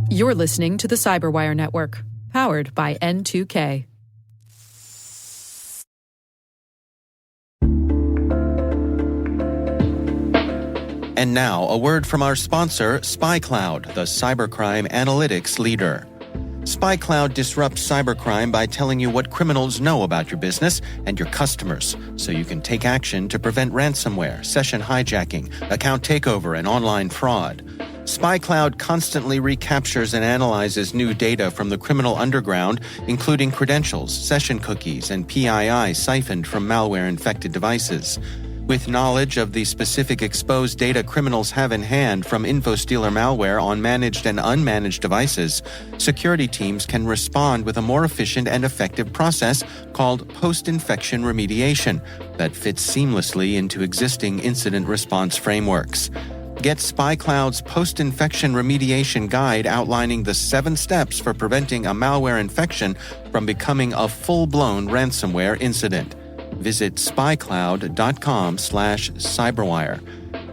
You're listening to the CyberWire Network, powered by N2K. And now, a word from our sponsor, SpyCloud, the cybercrime analytics leader. SpyCloud disrupts cybercrime by telling you what criminals know about your business and your customers, so you can take action to prevent ransomware, session hijacking, account takeover, and online fraud. SpyCloud constantly recaptures and analyzes new data from the criminal underground, including credentials, session cookies, and PII siphoned from malware-infected devices. With knowledge of the specific exposed data criminals have in hand from InfoStealer malware on managed and unmanaged devices, security teams can respond with a more efficient and effective process called post-infection remediation that fits seamlessly into existing incident response frameworks. Get SpyCloud's post-infection remediation guide outlining the 7 steps for preventing a malware infection from becoming a full-blown ransomware incident. Visit spycloud.com/cyberwire.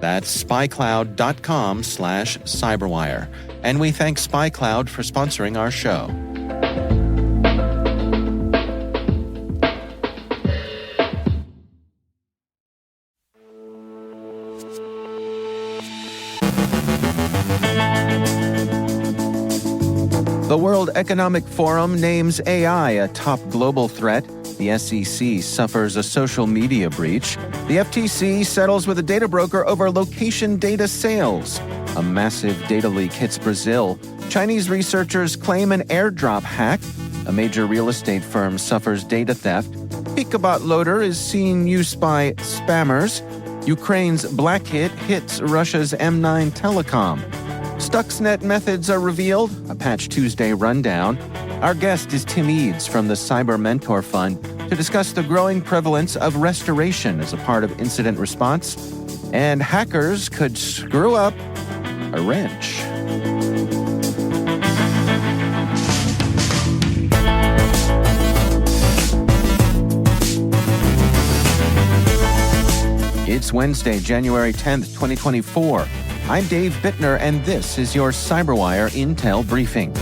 That's spycloud.com/cyberwire. And we thank SpyCloud for sponsoring our show. The World Economic Forum names AI a top global threat. The SEC suffers a social media breach. The FTC settles with a data broker over location data sales. A massive data leak hits Brazil. Chinese researchers claim an AirDrop hack. A major real estate firm suffers data theft. Picabot loader is seen used by spammers. Ukraine's Black Hit hits Russia's M9 Telecom. Stuxnet methods are revealed. A Patch Tuesday rundown. Our guest is Tim Eades from the Cyber Mentor Fund to discuss the growing prevalence of restoration as a part of incident response, and hackers could screw up a wrench. It's Wednesday, January 10th, 2024. I'm Dave Bittner, and this is your CyberWire Intel Briefing.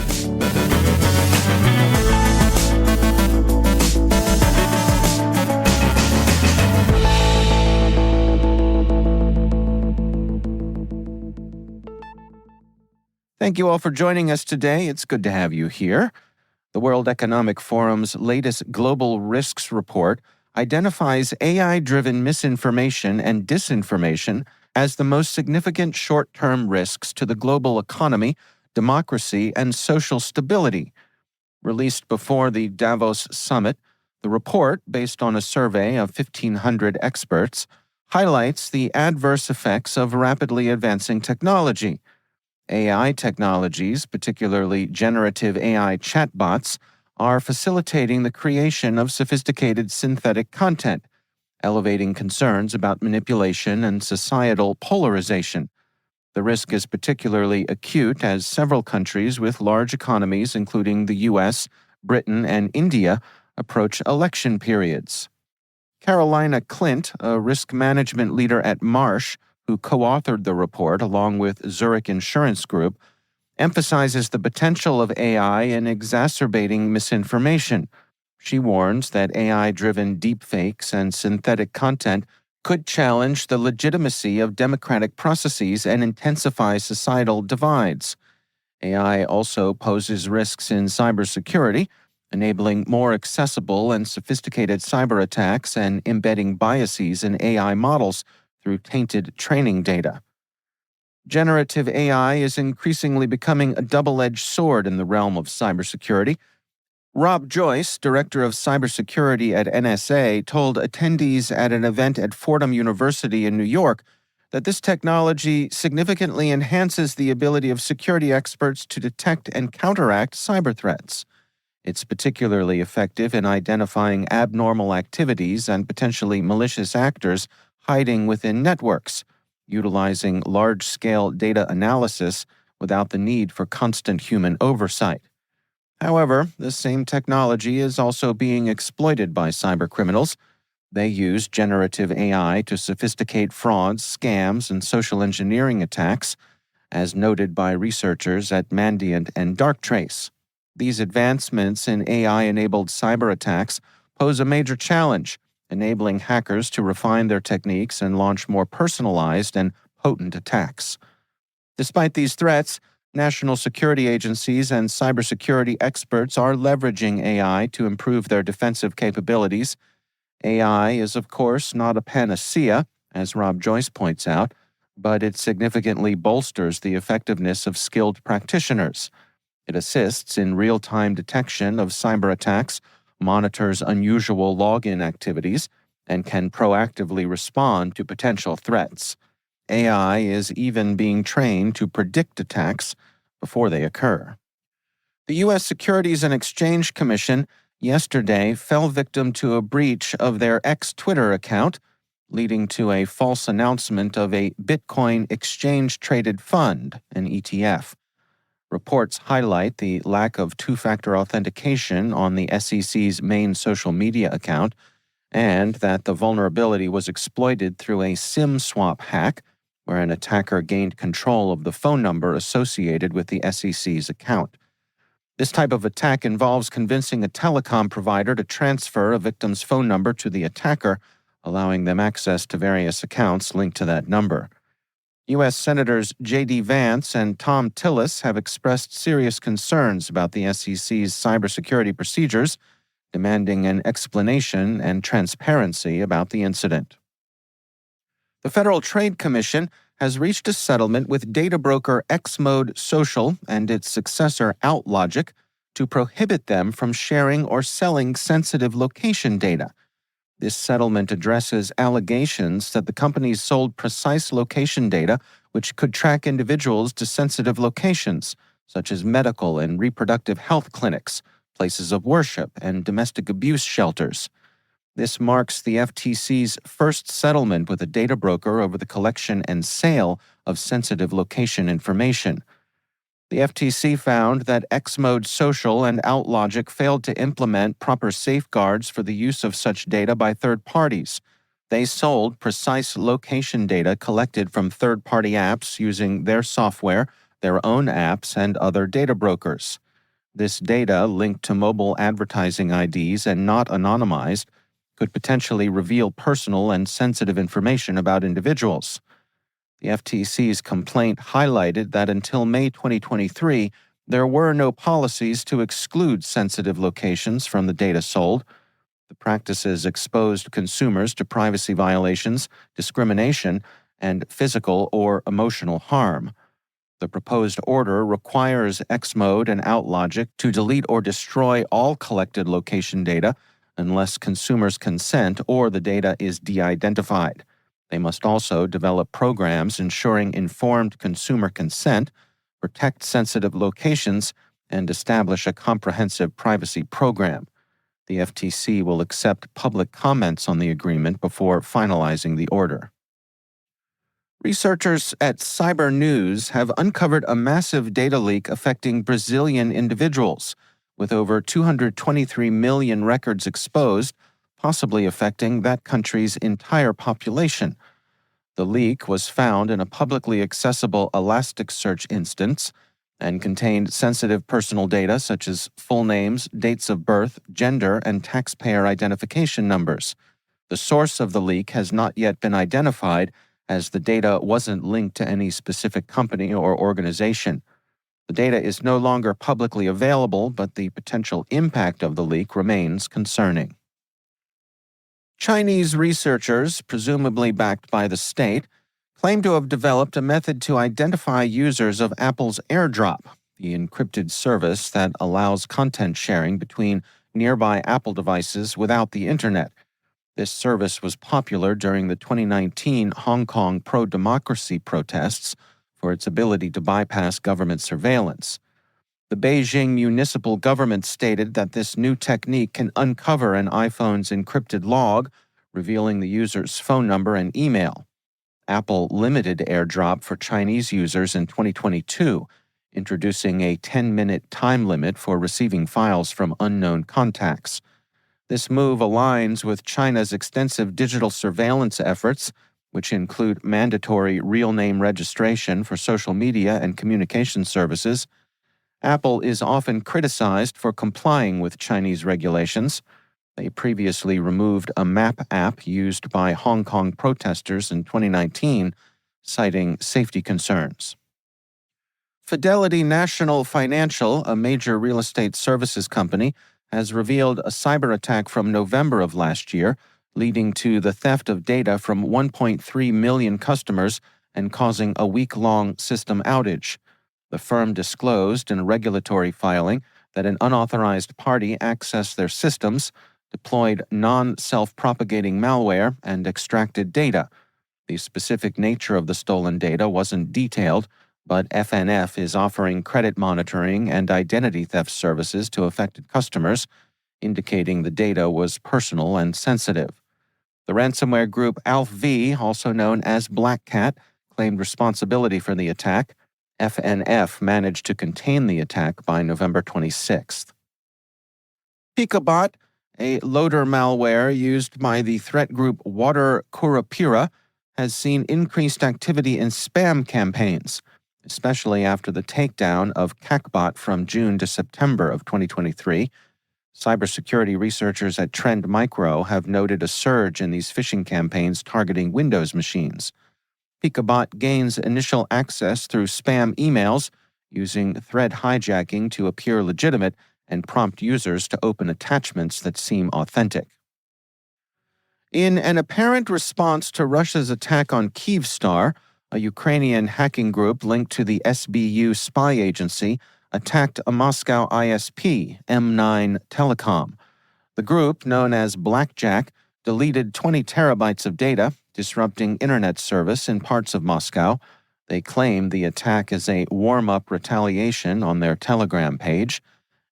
Thank you all for joining us today. It's good to have you here. The World Economic Forum's latest Global Risks Report identifies AI-driven misinformation and disinformation as the most significant short-term risks to the global economy, democracy, and social stability. Released before the Davos summit, the report, based on a survey of 1,500 experts, highlights the adverse effects of rapidly advancing technology. AI technologies, particularly generative AI chatbots, are facilitating the creation of sophisticated synthetic content, elevating concerns about manipulation and societal polarization. The risk is particularly acute as several countries with large economies, including the U.S., Britain, and India, approach election periods. Carolina Clint, a risk management leader at Marsh, who co-authored the report along with Zurich Insurance Group, emphasizes the potential of AI in exacerbating misinformation. She warns that AI-driven deepfakes and synthetic content could challenge the legitimacy of democratic processes and intensify societal divides. AI also poses risks in cybersecurity, enabling more accessible and sophisticated cyber attacks and embedding biases in AI models through tainted training data. Generative AI is increasingly becoming a double-edged sword in the realm of cybersecurity. Rob Joyce, director of cybersecurity at NSA, told attendees at an event at Fordham University in New York that this technology significantly enhances the ability of security experts to detect and counteract cyber threats. It's particularly effective in identifying abnormal activities and potentially malicious actors hiding within networks, utilizing large-scale data analysis without the need for constant human oversight. However, the same technology is also being exploited by cybercriminals. They use generative AI to sophisticate frauds, scams, and social engineering attacks. as noted by researchers at Mandiant and Darktrace. These advancements in AI-enabled cyber attacks pose a major challenge, enabling hackers to refine their techniques and launch more personalized and potent attacks. Despite these threats, national security agencies and cybersecurity experts are leveraging AI to improve their defensive capabilities. AI is, of course, not a panacea, as Rob Joyce points out, but it significantly bolsters the effectiveness of skilled practitioners. It assists in real-time detection of cyber attacks, monitors unusual login activities, and can proactively respond to potential threats. AI is even being trained to predict attacks before they occur. The U.S. Securities and Exchange Commission yesterday fell victim to a breach of their X-Twitter account, leading to a false announcement of a Bitcoin exchange-traded fund, an ETF. Reports highlight the lack of two-factor authentication on the SEC's main social media account, and that the vulnerability was exploited through a SIM swap hack, where an attacker gained control of the phone number associated with the SEC's account. This type of attack involves convincing a telecom provider to transfer a victim's phone number to the attacker, allowing them access to various accounts linked to that number. U.S. Senators J.D. Vance and Tom Tillis have expressed serious concerns about the SEC's cybersecurity procedures, demanding an explanation and transparency about the incident. The Federal Trade Commission has reached a settlement with data broker Xmode Social and its successor Outlogic to prohibit them from sharing or selling sensitive location data. This settlement addresses allegations that the companies sold precise location data which could track individuals to sensitive locations, such as medical and reproductive health clinics, places of worship, and domestic abuse shelters. This marks the FTC's first settlement with a data broker over the collection and sale of sensitive location information. The FTC found that Xmode Social and Outlogic failed to implement proper safeguards for the use of such data by third parties. They sold precise location data collected from third-party apps using their software, their own apps, and other data brokers. This data, linked to mobile advertising IDs and not anonymized, could potentially reveal personal and sensitive information about individuals. The FTC's complaint highlighted that until May 2023, there were no policies to exclude sensitive locations from the data sold. The practices exposed consumers to privacy violations, discrimination, and physical or emotional harm. The proposed order requires Xmode and Outlogic to delete or destroy all collected location data unless consumers consent or the data is de-identified. They must also develop programs ensuring informed consumer consent, protect sensitive locations, and establish a comprehensive privacy program. The FTC will accept public comments on the agreement before finalizing the order. Researchers at Cyber News have uncovered a massive data leak affecting Brazilian individuals, with over 223 million records exposed, possibly affecting that country's entire population. The leak was found in a publicly accessible Elasticsearch instance and contained sensitive personal data such as full names, dates of birth, gender, and taxpayer identification numbers. The source of the leak has not yet been identified, as the data wasn't linked to any specific company or organization. The data is no longer publicly available, but the potential impact of the leak remains concerning. Chinese researchers, presumably backed by the state, claim to have developed a method to identify users of Apple's AirDrop, the encrypted service that allows content sharing between nearby Apple devices without the internet. This service was popular during the 2019 Hong Kong pro-democracy protests for its ability to bypass government surveillance. The Beijing municipal government stated that this new technique can uncover an iPhone's encrypted log, revealing the user's phone number and email. Apple limited AirDrop for Chinese users in 2022, introducing a 10-minute time limit for receiving files from unknown contacts. This move aligns with China's extensive digital surveillance efforts, which include mandatory real name registration for social media and communication services, Apple is often criticized for complying with Chinese regulations. They previously removed a map app used by Hong Kong protesters in 2019, citing safety concerns. Fidelity National Financial, a major real estate services company, has revealed a cyber attack from November of last year, leading to the theft of data from 1.3 million customers and causing a week-long system outage. The firm disclosed in a regulatory filing that an unauthorized party accessed their systems, deployed non-self-propagating malware, and extracted data. The specific nature of the stolen data wasn't detailed, but FNF is offering credit monitoring and identity theft services to affected customers, indicating the data was personal and sensitive. The ransomware group AlphaV, also known as Black Cat, claimed responsibility for the attack. FNF managed to contain the attack by November 26th. Pikabot, a loader malware used by the threat group Water Kurapira, has seen increased activity in spam campaigns, especially after the takedown of CACBot from June to September of 2023. Cybersecurity researchers at Trend Micro have noted a surge in these phishing campaigns targeting Windows machines. Pikabot gains initial access through spam emails, using thread hijacking to appear legitimate and prompt users to open attachments that seem authentic. In an apparent response to Russia's attack on Kyivstar, a Ukrainian hacking group linked to the SBU spy agency attacked a Moscow ISP, M9 Telecom. The group, known as Blackjack, deleted 20 terabytes of data, disrupting internet service in parts of Moscow. They claim the attack is a warm-up retaliation on their Telegram page.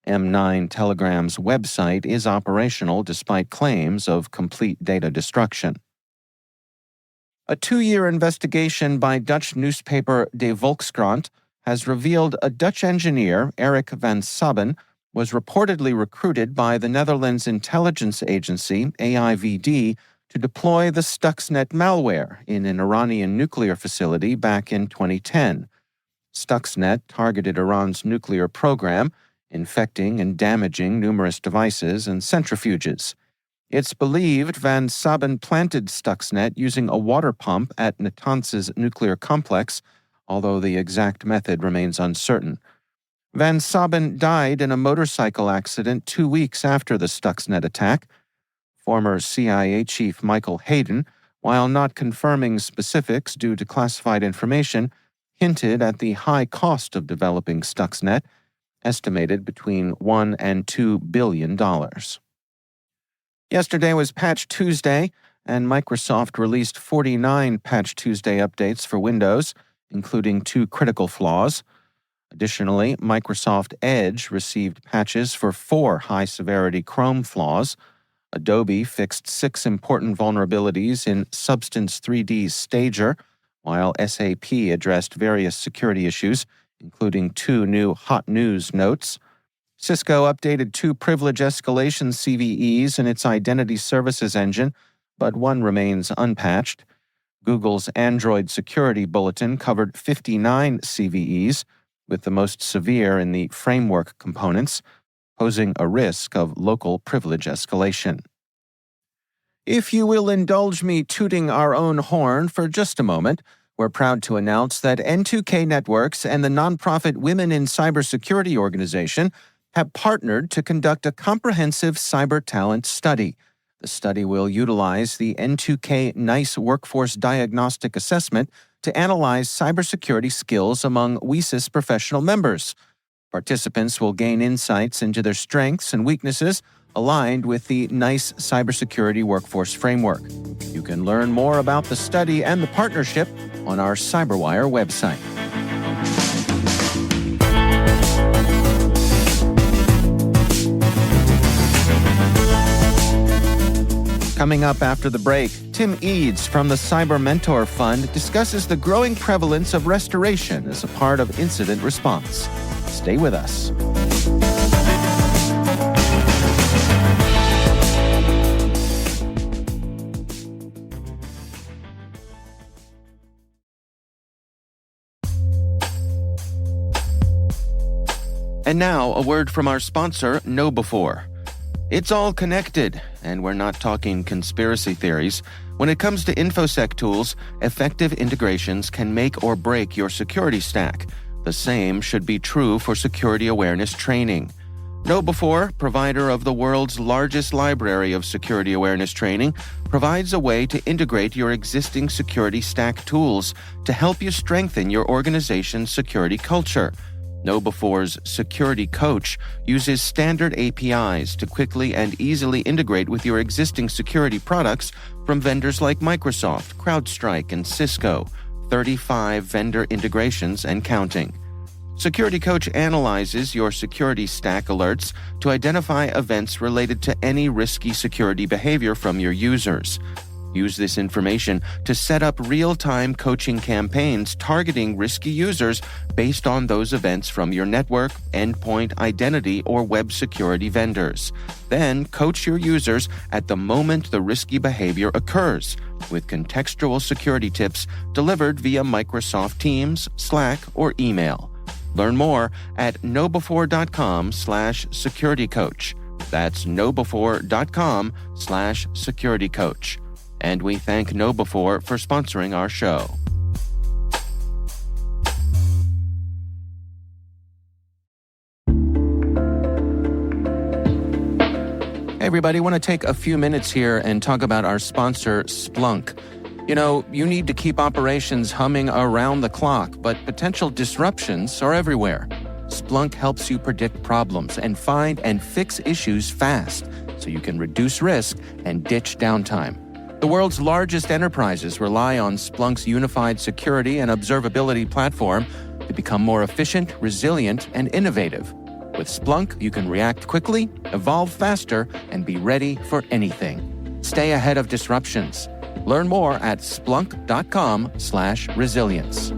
M9 Telegram's website is operational despite claims of complete data destruction. A 2-year investigation by Dutch newspaper De Volkskrant has revealed a Dutch engineer, Eric van Sabben, was reportedly recruited by the Netherlands intelligence agency, AIVD, to deploy the Stuxnet malware in an Iranian nuclear facility back in 2010. Stuxnet targeted Iran's nuclear program, infecting and damaging numerous devices and centrifuges. It's believed Van Sabben planted Stuxnet using a water pump at Natanz's nuclear complex, although the exact method remains uncertain. Van Sabben died in a motorcycle accident 2 weeks after the Stuxnet attack. Former CIA Chief Michael Hayden, while not confirming specifics due to classified information, hinted at the high cost of developing Stuxnet, estimated between $1 and $2 billion. Yesterday was Patch Tuesday, and Microsoft released 49 Patch Tuesday updates for Windows, including 2 critical flaws. Additionally, Microsoft Edge received patches for 4 high-severity Chrome flaws. Adobe fixed 6 important vulnerabilities in Substance 3D's Stager, while SAP addressed various security issues, including 2 new hot news notes. Cisco updated 2 privilege escalation CVEs in its identity services engine, but 1 remains unpatched. Google's Android Security Bulletin covered 59 CVEs, with the most severe in the framework components, posing a risk of local privilege escalation. If you will indulge me tooting our own horn for just a moment, we're proud to announce that N2K Networks and the nonprofit Women in Cybersecurity organization have partnered to conduct a comprehensive cyber talent study. The study will utilize the N2K NICE Workforce Diagnostic Assessment to analyze cybersecurity skills among WSIS professional members. Participants will gain insights into their strengths and weaknesses aligned with the NICE Cybersecurity Workforce Framework. You can learn more about the study and the partnership on our CyberWire website. Coming up after the break, Tim Eades from the Cyber Mentor Fund discusses the growing prevalence of restoration as a part of incident response. Stay with us. And now, a word from our sponsor, KnowBe4. It's all connected, and we're not talking conspiracy theories. When it comes to InfoSec tools, effective integrations can make or break your security stack. The same should be true for security awareness training. KnowBe4, provider of the world's largest library of security awareness training, provides a way to integrate your existing security stack tools to help you strengthen your organization's security culture. KnowBe4's Security Coach uses standard APIs to quickly and easily integrate with your existing security products from vendors like Microsoft, CrowdStrike, and Cisco, 35 vendor integrations and counting. Security Coach analyzes your security stack alerts to identify events related to any risky security behavior from your users. Use this information to set up real-time coaching campaigns targeting risky users based on those events from your network, endpoint, identity, or web security vendors. Then coach your users at the moment the risky behavior occurs, with contextual security tips delivered via Microsoft Teams, Slack, or email. Learn more at knowbe4.com/securitycoach. That's knowbe4.com/securitycoach. And we thank KnowBe4 for sponsoring our show. Hey everybody, I want to take a few minutes here and talk about our sponsor, Splunk. You know, you need to keep operations humming around the clock, but potential disruptions are everywhere. Splunk helps you predict problems and find and fix issues fast, so you can reduce risk and ditch downtime. The world's largest enterprises rely on Splunk's unified security and observability platform to become more efficient, resilient, and innovative. With Splunk, you can react quickly, evolve faster, and be ready for anything. Stay ahead of disruptions. Learn more at splunk.com/resilience.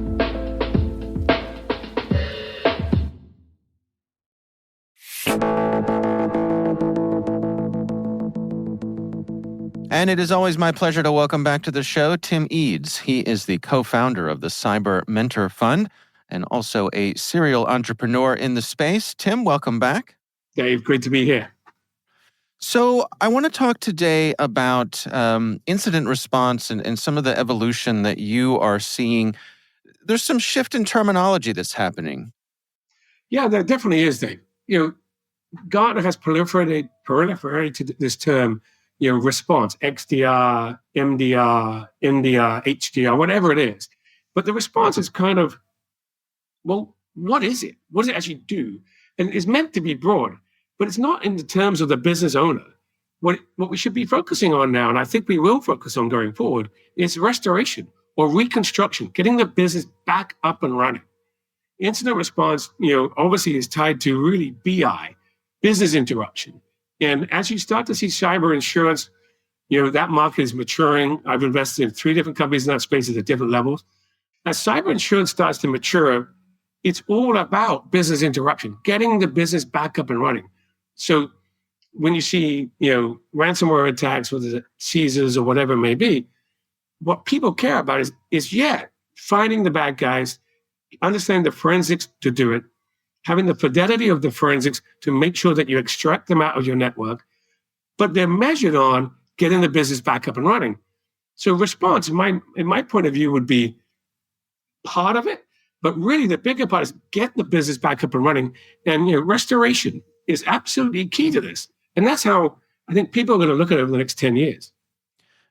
And it is always my pleasure to welcome back to the show Tim Eades. He is the co-founder of the Cyber Mentor Fund and also a serial entrepreneur in the space. Tim, welcome back. Dave, great to be here. So I want to talk today about incident response and some of the evolution that you are seeing. There's some shift in terminology that's happening. Yeah, there definitely is, Dave. Gartner has proliferated this term, response, XDR, MDR, NDR, HDR, whatever it is. But the response is kind of, well, what is it? What does it actually do? And it's meant to be broad, but it's not in the terms of the business owner. What we should be focusing on now, and I think we will focus on going forward, is restoration or reconstruction, getting the business back up and running. Incident response, obviously is tied to really BI, business interruption. And as you start to see cyber insurance, that market is maturing. I've invested in 3 different companies in that space at different levels. As cyber insurance starts to mature, it's all about business interruption, getting the business back up and running. So when you see, ransomware attacks, whether it's Caesars or whatever it may be, what people care about is finding the bad guys, understanding the forensics to do it, having the fidelity of the forensics to make sure that you extract them out of your network, but they're measured on getting the business back up and running. So response, in my point of view, would be part of it, but really the bigger part is get the business back up and running. And restoration is absolutely key to this. And that's how I think people are going to look at it over the next 10 years.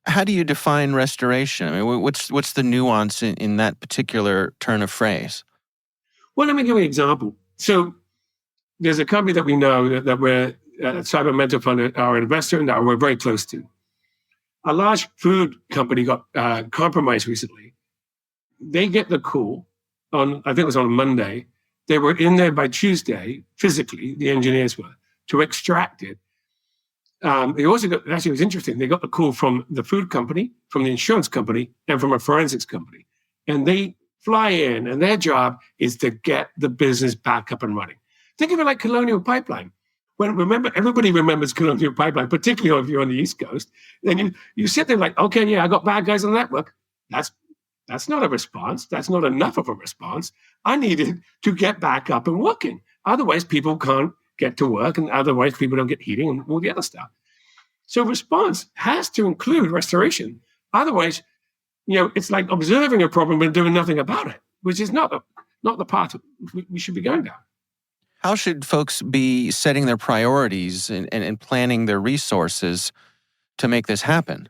How do you define restoration? I mean, what's the nuance in that particular turn of phrase? Well, let me give you an example. So there's a company that we know that we're Cyber Mentor Fund, our investor, and that we're very close to. A large food company got compromised recently. They get the call on, I think it was on Monday. They were in there by Tuesday, physically, the engineers were, to extract it. They also got, actually it was interesting, they got the call from the food company, from the insurance company, and from a forensics company. And they fly in, and their job is to get the business back up and running. Think of it like Colonial Pipeline. Everybody remembers Colonial Pipeline, particularly if you're on the East Coast. Then you sit there like, okay, yeah, I got bad guys on the network. That's not a response. That's not enough of a response. I needed to get back up and working. Otherwise, people can't get to work, and otherwise people don't get heating and all the other stuff. So response has to include restoration. Otherwise, it's like observing a problem and doing nothing about it, which is not the path we should be going down. How should folks be setting their priorities and planning their resources to make this happen?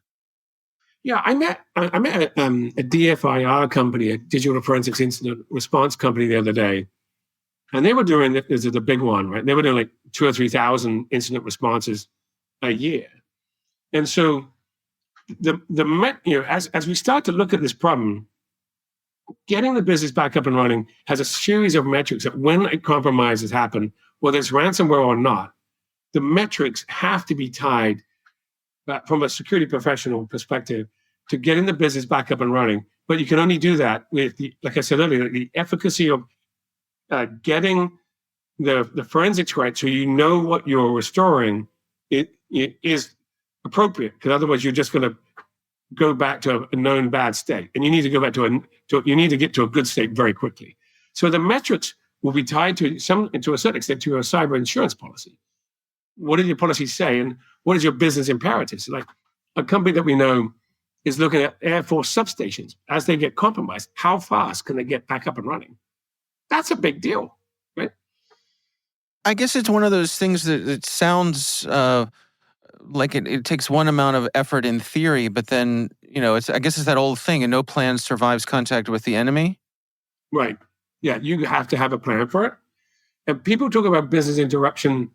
Yeah, I met a DFIR company, a digital forensics incident response company, the other day, and they were doing, this is a big one, right? They were doing like 2,000 or 3,000 incident responses a year, and so as we start to look at this problem, getting the business back up and running has a series of metrics that when a compromise has happened, whether it's ransomware or not, the metrics have to be tied from a security professional perspective to getting the business back up and running. But you can only do that with, like I said earlier, the efficacy of getting the forensics right, so you know what you're restoring it is appropriate, because otherwise you're just going to go back to a known bad state, and you need to go back you need to get to a good state very quickly. So the metrics will be tied to a certain extent to your cyber insurance policy. What did your policy say, and what is your business imperatives? Like a company that we know is looking at Air Force substations as they get compromised. How fast can they get back up and running? That's a big deal, right? I guess it's one of those things that it sounds like it takes one amount of effort in theory, but then, I guess it's that old thing, and no plan survives contact with the enemy. Right. Yeah, you have to have a plan for it. And people talk about business interruption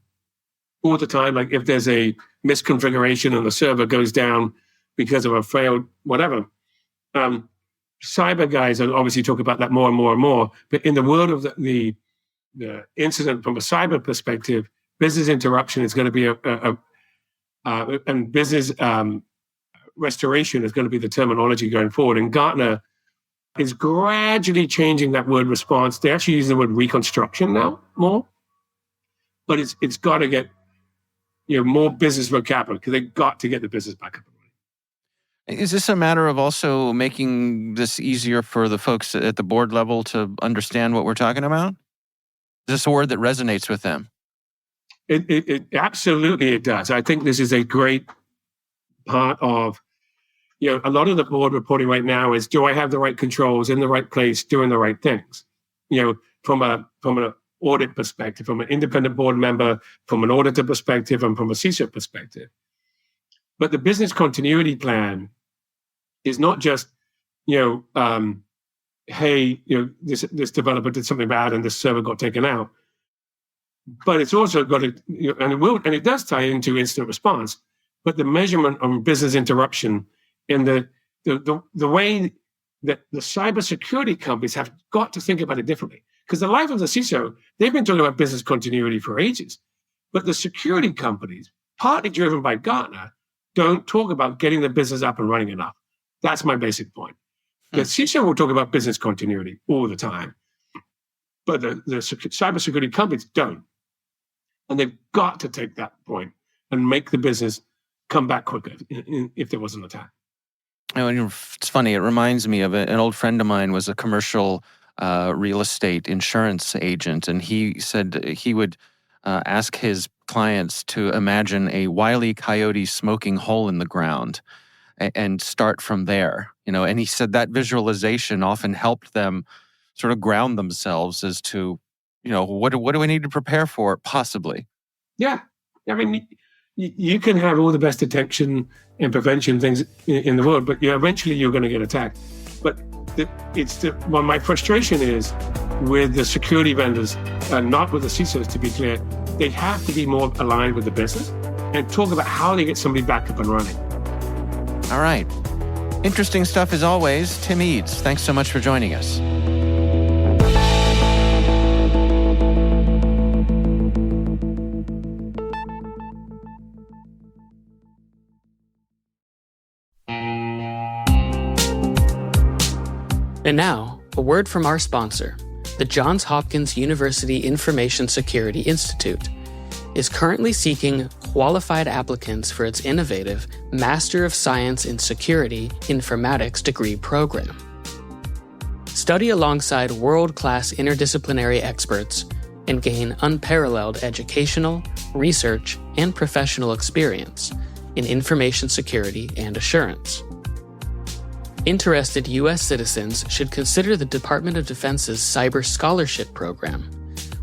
all the time, like if there's a misconfiguration and the server goes down because of a failed whatever. Cyber guys obviously talk about that more and more and more. But in the world of the incident from a cyber perspective, business interruption is going to be and business restoration is going to be the terminology going forward. And Gartner is gradually changing that word response. They actually use the word reconstruction now more, but it's got to get more business vocabulary, because they've got to get the business back up and running. Is this a matter of also making this easier for the folks at the board level to understand what we're talking about? Is this a word that resonates with them? It absolutely it does. I think this is a great part of, a lot of the board reporting right now is, do I have the right controls in the right place, doing the right things? From an audit perspective, from an independent board member, from an auditor perspective, and from a CISO perspective. But the business continuity plan is not just, hey, this developer did something bad and this server got taken out. But it's also got to, and it does tie into incident response, but the measurement on business interruption and the way that the cybersecurity companies have got to think about it differently. Because the life of the CISO, they've been talking about business continuity for ages. But the security companies, partly driven by Gartner, don't talk about getting the business up and running enough. That's my basic point. The CISO will talk about business continuity all the time, but the cybersecurity companies don't. And they've got to take that point and make the business come back quicker if there was an attack. It's funny. It reminds me of an old friend of mine was a commercial real estate insurance agent, and he said he would ask his clients to imagine a Wile E. Coyote smoking hole in the ground and start from there. And he said that visualization often helped them sort of ground themselves as to, what do we need to prepare for, possibly? Yeah. I mean, you can have all the best detection and prevention things in the world, but eventually you're going to get attacked. But my frustration is with the security vendors, not with the CISOs, to be clear. They have to be more aligned with the business and talk about how they get somebody back up and running. All right. Interesting stuff as always. Tim Eades, thanks so much for joining us. And now, a word from our sponsor. The Johns Hopkins University Information Security Institute is currently seeking qualified applicants for its innovative Master of Science in Security Informatics degree program. Study alongside world-class interdisciplinary experts and gain unparalleled educational, research, and professional experience in information security and assurance. Interested U.S. citizens should consider the Department of Defense's Cyber Scholarship Program,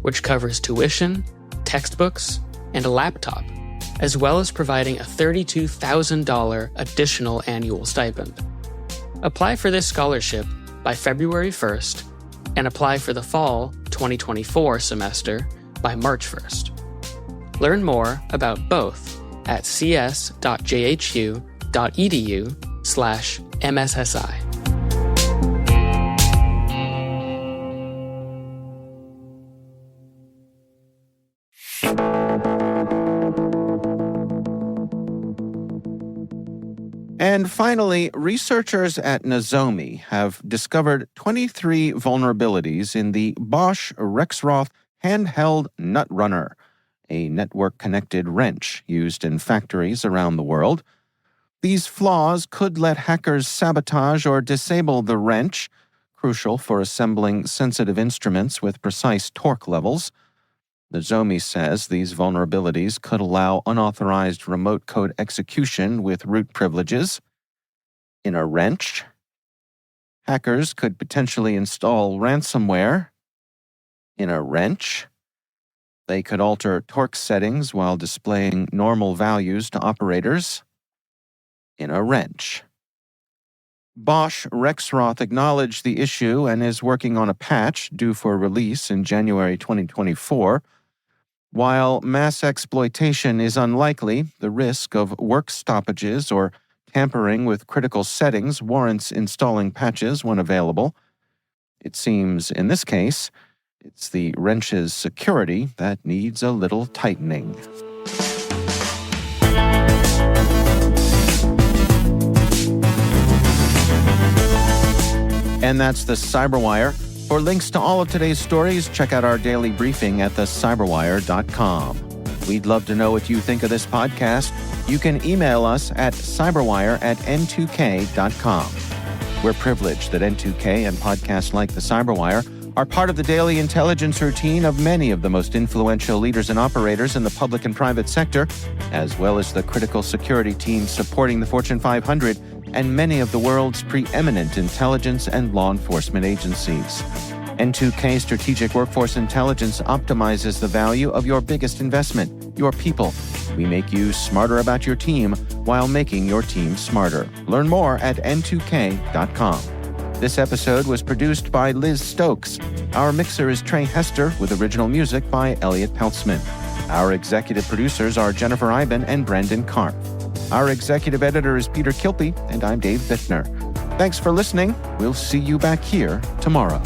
which covers tuition, textbooks, and a laptop, as well as providing a $32,000 additional annual stipend. Apply for this scholarship by February 1st and apply for the fall 2024 semester by March 1st. Learn more about both at cs.jhu.edu/MSSI. And finally, researchers at Nozomi have discovered 23 vulnerabilities in the Bosch Rexroth handheld nut runner, a network-connected wrench used in factories around the world. These flaws could let hackers sabotage or disable the wrench, crucial for assembling sensitive instruments with precise torque levels. Nozomi says these vulnerabilities could allow unauthorized remote code execution with root privileges. In a wrench, hackers could potentially install ransomware. In a wrench, they could alter torque settings while displaying normal values to operators. In a wrench. Bosch Rexroth acknowledged the issue and is working on a patch due for release in January 2024. While mass exploitation is unlikely, the risk of work stoppages or tampering with critical settings warrants installing patches when available. It seems, in this case, it's the wrench's security that needs a little tightening. And that's the CyberWire. For links to all of today's stories, check out our daily briefing at thecyberwire.com. We'd love to know what you think of this podcast. You can email us at cyberwire@n2k.com. We're privileged that N2K and podcasts like the CyberWire are part of the daily intelligence routine of many of the most influential leaders and operators in the public and private sector, as well as the critical security teams supporting the Fortune 500 and many of the world's preeminent intelligence and law enforcement agencies. N2K Strategic Workforce Intelligence optimizes the value of your biggest investment, your people. We make you smarter about your team while making your team smarter. Learn more at n2k.com. This episode was produced by Liz Stokes. Our mixer is Trey Hester with original music by Elliot Peltzman. Our executive producers are Jennifer Iben and Brendan Karpf. Our executive editor is Peter Kilpie, and I'm Dave Bittner. Thanks for listening. We'll see you back here tomorrow.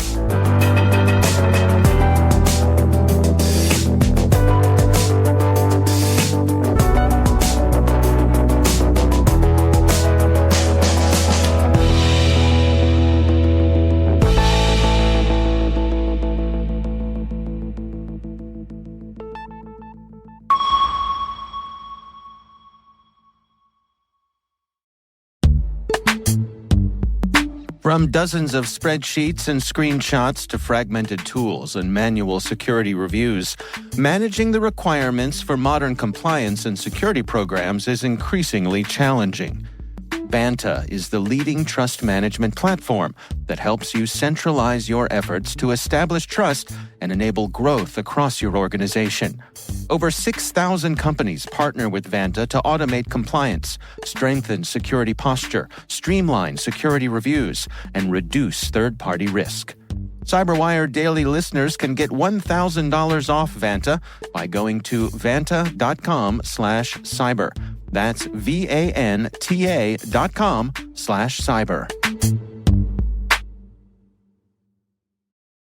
From dozens of spreadsheets and screenshots to fragmented tools and manual security reviews, managing the requirements for modern compliance and security programs is increasingly challenging. Vanta is the leading trust management platform that helps you centralize your efforts to establish trust and enable growth across your organization. Over 6,000 companies partner with Vanta to automate compliance, strengthen security posture, streamline security reviews, and reduce third-party risk. CyberWire Daily listeners can get $1,000 off Vanta by going to vanta.com/cyber. That's VANTA.com/cyber.